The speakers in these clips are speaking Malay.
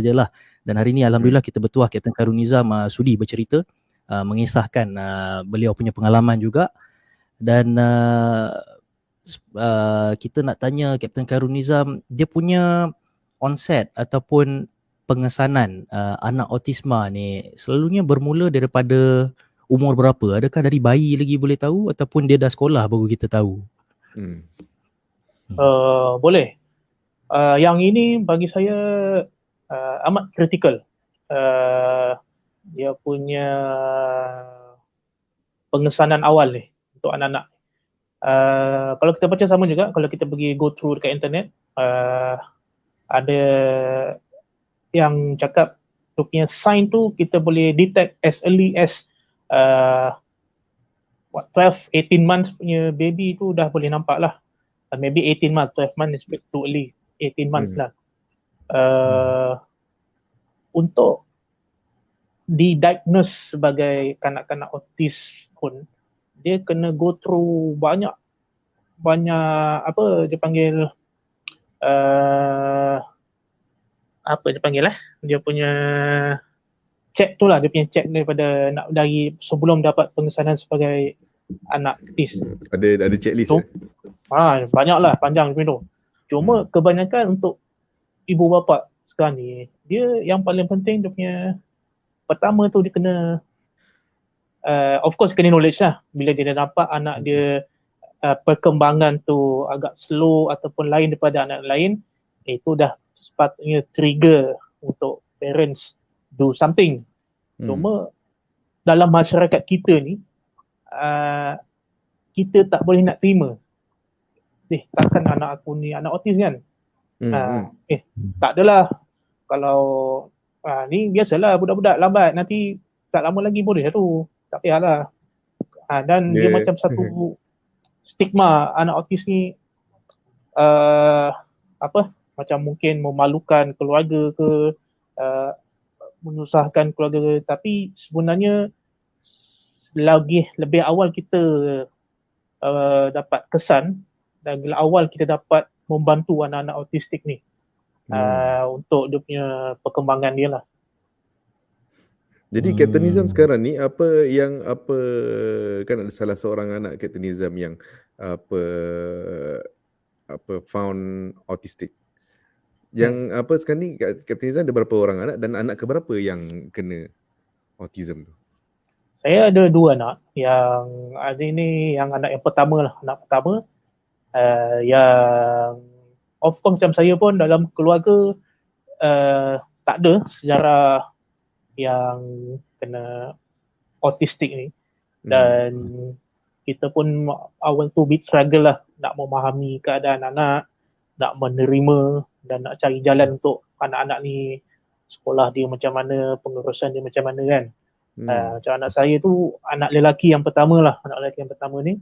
sajalah. Dan hari ni alhamdulillah kita bertuah Kapten Khairul Nizam sudi bercerita, mengisahkan beliau punya pengalaman juga. Dan kita nak tanya Kapten Khairul Nizam, dia punya onset ataupun pengesanan anak autisma ni selalunya bermula daripada umur berapa? Adakah dari bayi lagi boleh tahu ataupun dia dah sekolah baru kita tahu? Boleh. Yang ini bagi saya amat kritikal. Dia punya pengesanan awal ni untuk anak-anak. Kalau kita baca sama juga, kalau kita pergi go through dekat internet, ada yang cakap tu punya sign tu kita boleh detect as early as 12-18 months punya baby tu dah boleh nampak lah. Maybe 18 months, 12 months is bit too early. 18 months lah. Untuk didiagnose sebagai kanak-kanak autis pun, dia kena go through banyak apa dia panggil dia punya check tu lah, dia punya check daripada dari sebelum dapat pengesanan sebagai anak autis. Ada checklist. Banyak lah, panjang macam tu. Cuma kebanyakan untuk ibu bapa sekarang ni, dia yang paling penting dia punya pertama tu dia kena of course kena knowledge lah. Bila dia dah nampak anak dia perkembangan tu agak slow ataupun lain daripada anak lain, itu dah sepatutnya trigger untuk parents do something. Cuma dalam masyarakat kita ni, kita tak boleh nak terima. Takkan anak aku ni anak autis kan? Tak adalah. Kalau ni biasalah budak-budak lambat, nanti tak lama lagi boleh lah tu. Tak payahlah. Dan dia macam satu stigma anak autis ni macam mungkin memalukan keluarga ke, menyusahkan keluarga, tapi sebenarnya lebih awal kita dapat kesan dan bila awal kita dapat membantu anak-anak autistik ni untuk dia punya perkembangan dia lah. Jadi Kapten Nizam sekarang ni kan ada salah seorang anak Kapten Nizam yang found autistic. Yang sekarang ni Kapten Nizam ada berapa orang anak dan anak keberapa yang kena autism tu? Saya ada 2 anak. Yang ada ini yang anak yang pertama lah, anak pertama. Yang of course macam saya pun dalam keluarga tak ada sejarah yang kena autistik ni. Dan kita pun awal tu bit struggle lah nak memahami keadaan anak, nak menerima dan nak cari jalan untuk anak-anak ni sekolah dia macam mana, pengurusan dia macam mana kan. Macam anak saya tu anak lelaki yang pertama lah, anak lelaki yang pertama ni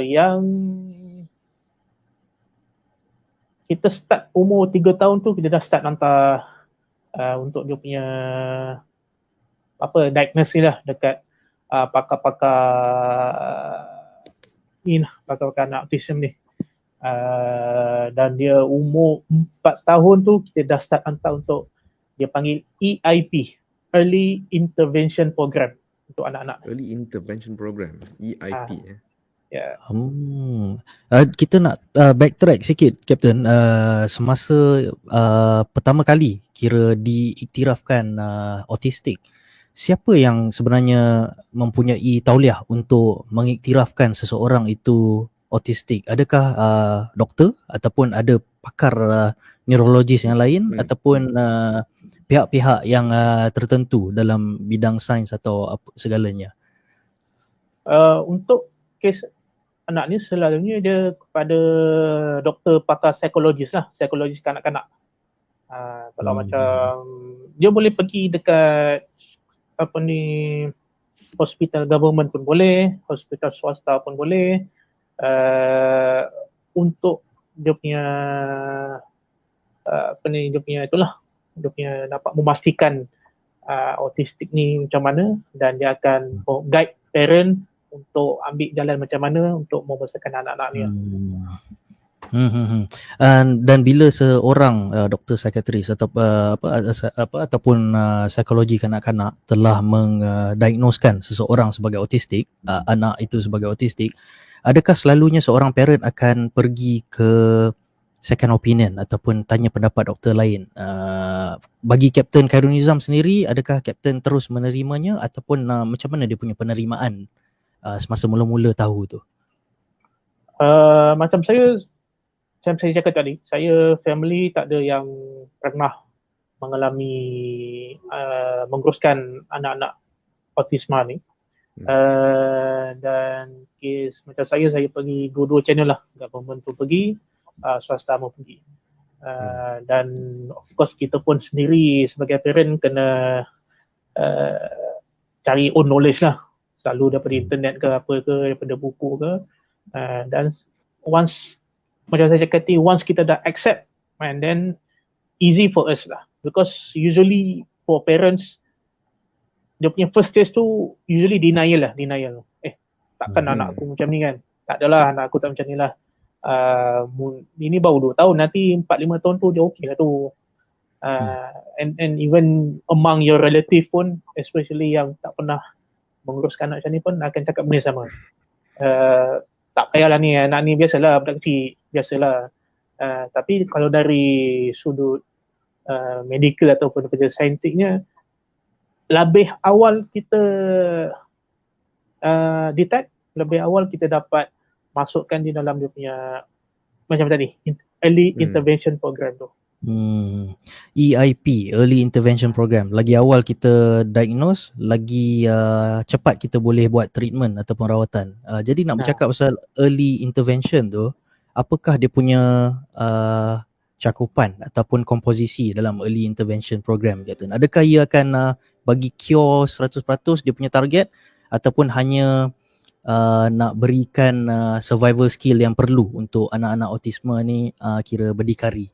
yang kita start umur 3 tahun tu kita dah start hantar untuk dia punya diagnosis lah dekat pakar-pakar ni lah, pakar-pakar anak autism ni. Dan dia umur 4 tahun tu kita dah start hantar untuk dia panggil EIP, Early Intervention Program untuk anak-anak. Early Intervention Program, EIP Kita nak backtrack sikit Kapten. Semasa pertama kali kira diiktirafkan autistik, siapa yang sebenarnya mempunyai tauliah untuk mengiktirafkan seseorang itu autistik? Adakah doktor ataupun ada pakar neurologis yang lain ataupun pihak-pihak yang tertentu dalam bidang sains atau segalanya? Untuk kes anak ni selalunya dia kepada doktor pakar psikologis lah, psikologis kanak-kanak. Kalau macam dia boleh pergi dekat hospital government pun boleh, hospital swasta pun boleh, untuk dia punya dia punya dapat memastikan autistik ni macam mana, dan dia akan guide parent untuk ambil jalan macam mana untuk membesarkan anak-anak ni. Dan bila seorang doktor psikiatris atau ataupun psikologi kanak-kanak telah mendiagnoskan seseorang sebagai autistik, anak itu sebagai autistik, adakah selalunya seorang parent akan pergi ke second opinion ataupun tanya pendapat doktor lain? Bagi Kapten Khairul Nizam sendiri, adakah Kapten terus menerimanya ataupun macam mana dia punya penerimaan semasa mula-mula tahu tu? Macam saya cakap tadi, saya family tak ada yang pernah mengalami menguruskan anak-anak autisma ni. Dan kes macam saya pergi dua-dua channel lah, government pun pergi, swasta pun pergi. Dan of course kita pun sendiri sebagai parent kena cari own knowledge lah, selalu daripada internet ke apa ke, daripada buku ke. Dan once, macam saya cakap tadi, once kita dah accept, and then easy for us lah, because usually for parents dia punya first stage tu usually denial. Takkan anak aku macam ni kan, tak adalah, anak aku tak macam ni lah, ini baru 2 tahun, nanti 4-5 tahun tu dia okey lah tu. And even among your relative pun, especially yang tak pernah menguruskan anak macam ni pun akan cakap benda sama. Tak payahlah ni, anak ni biasalah, budak kecil, biasalah. Tapi kalau dari sudut medical ataupun kerja saintiknya, lebih awal kita detect, lebih awal kita dapat masukkan di dalam dia punya, macam tadi, early intervention program tu. EIP, Early Intervention Program. Lagi awal kita diagnose, lagi cepat kita boleh buat treatment ataupun rawatan. Jadi nak bercakap pasal early intervention tu, apakah dia punya cakupan ataupun komposisi dalam early intervention program, Captain? Adakah ia akan bagi cure 100% dia punya target, ataupun hanya nak berikan survival skill yang perlu untuk anak-anak autisma ni kira berdikari?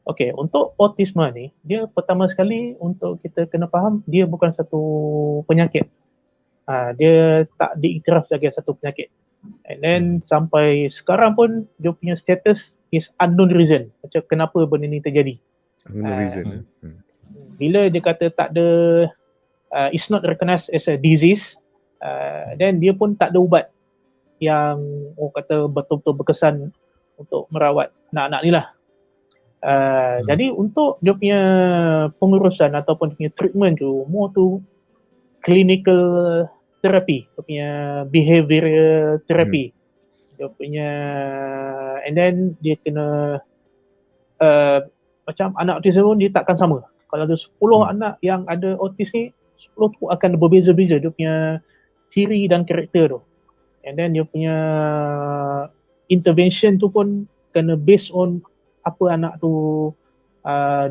Okay, untuk autisma ni, dia pertama sekali untuk kita kena faham, dia bukan satu penyakit. Dia tak diiktiraf sebagai satu penyakit. And then sampai sekarang pun dia punya status is unknown reason. Macam kenapa benda ni terjadi. Unknown reason. Bila dia kata tak ada, it's not recognized as a disease, then dia pun tak ada ubat yang kata betul-betul berkesan untuk merawat anak-anak ni lah. Jadi untuk dia punya pengurusan ataupun dia punya treatment tu, more tu clinical therapy, dia punya behavioral therapy. Dia punya, and then dia kena macam anak autism pun dia takkan sama. Kalau ada 10 anak yang ada autis ni, 10 tu akan berbeza-beza dia punya ciri dan karakter tu. And then dia punya intervention tu pun kena based on apa anak tu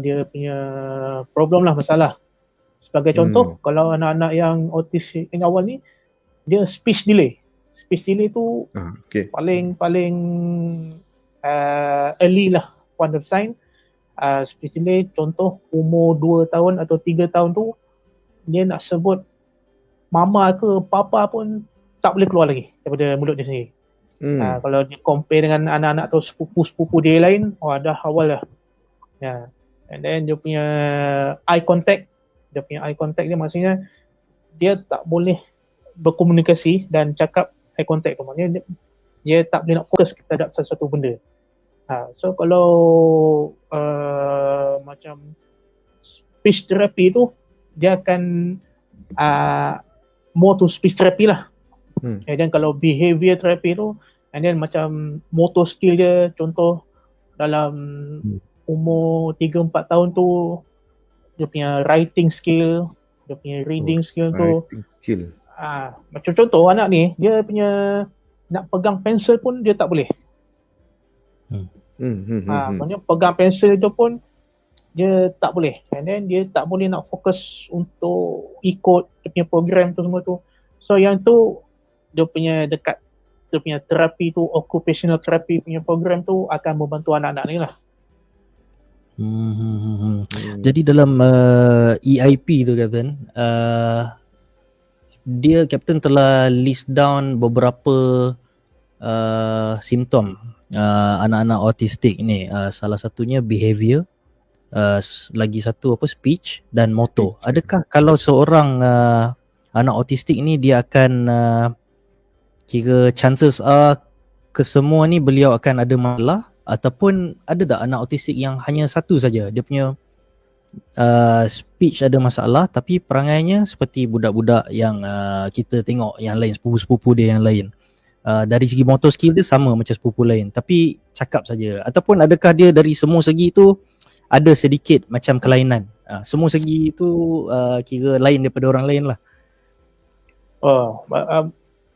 dia punya problem lah, masalah. Sebagai contoh, kalau anak-anak yang autis yang awal ni, dia speech delay. Speech delay tu paling early lah, one of sign. Speech delay, contoh umur 2 tahun atau 3 tahun tu, dia nak sebut mama ke papa pun tak boleh keluar lagi daripada mulut dia sendiri. Kalau dia compare dengan anak-anak atau sepupu-sepupu dia lain, dah awal lah. And then dia punya eye contact, dia maksudnya dia tak boleh berkomunikasi dan cakap eye contact tu. Maksudnya dia tak boleh nak fokus terhadap sesuatu benda. So kalau macam speech therapy tu, dia akan more to speech therapy lah. And then kalau behavior therapy tu, and then macam motor skill dia, contoh dalam umur 3-4 tahun tu, dia punya writing skill, dia punya reading skill tu. Macam contoh anak ni, dia punya nak pegang pensel pun dia tak boleh. Maksudnya pegang pensel tu pun dia tak boleh. And then dia tak boleh nak fokus untuk ikut dia punya program tu semua tu. So yang tu dia punya dia punya terapi tu, occupational therapy punya program tu akan membantu anak-anak ni lah. Jadi dalam EIP tu, Captain, dia Captain telah list down beberapa simptom anak-anak autistik ni, salah satunya behavior, lagi satu apa, speech dan motor. Speech. Adakah kalau seorang anak autistik ni dia akan kira chances kesemua ni beliau akan ada masalah, ataupun ada tak anak autistik yang hanya satu saja dia punya speech ada masalah tapi perangainya seperti budak-budak yang kita tengok yang lain, sepupu-sepupu dia yang lain, dari segi motor skill dia sama macam sepupu lain tapi cakap saja, ataupun adakah dia dari semua segi tu ada sedikit macam kelainan, semua segi tu kira lain daripada orang lain lah.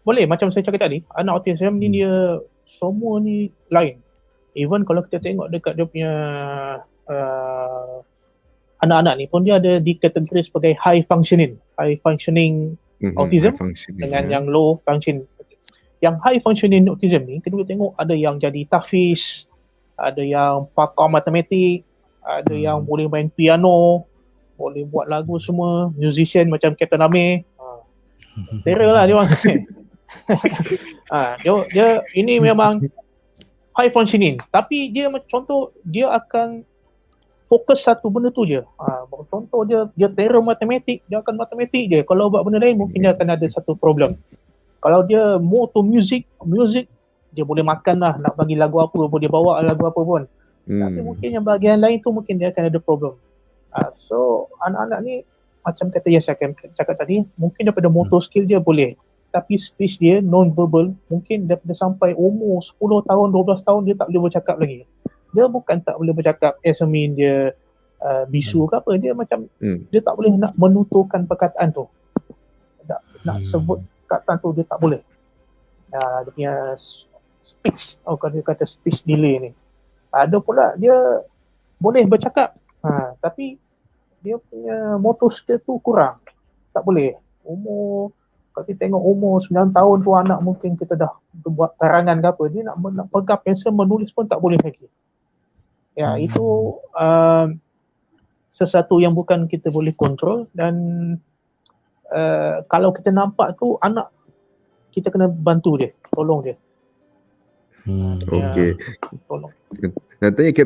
Boleh, macam saya cakap tadi, anak autism ni dia semua ni lain. Even kalau kita tengok dekat dia punya anak-anak ni pun dia ada dikategori sebagai high functioning autism dengan yang low function. Yang high functioning autism ni kita boleh tengok ada yang jadi tahfiz, ada yang pakar matematik, ada yang boleh main piano, boleh buat lagu semua, musician macam Captain Amir. Terror lah dia orang. Dia ini memang high functioning, tapi dia contoh dia akan fokus satu benda tu je. Contoh dia terror matematik, dia akan matematik je. Kalau buat benda lain mungkin dia akan ada satu problem. Kalau dia more to music dia boleh makan lah, nak bagi lagu apa pun dia bawa lagu apa pun. Tapi mungkin yang bahagian lain tu mungkin dia akan ada problem. So anak-anak ni macam kata yang saya cakap tadi, mungkin daripada motor skill dia boleh, tapi speech dia non-verbal mungkin daripada sampai umur 10 tahun, 12 tahun dia tak boleh bercakap lagi. Dia bukan tak boleh bercakap as I mean dia bisu ke apa, dia macam dia tak boleh nak menuturkan perkataan tu, nak sebut perkataan tu dia tak boleh. Dia punya speech, kalau dia kata speech delay ni. Ada pula dia boleh bercakap, tapi dia punya motor skill tu kurang, tak boleh. Kalau kita tengok umur 9 tahun tu anak mungkin kita dah buat karangan ke apa, dia nak pegang pensel menulis pun tak boleh lagi. Itu sesuatu yang bukan kita boleh kontrol, dan kalau kita nampak tu anak, kita kena bantu dia, tolong dia. Okey. Tolong. Nak tanya Captain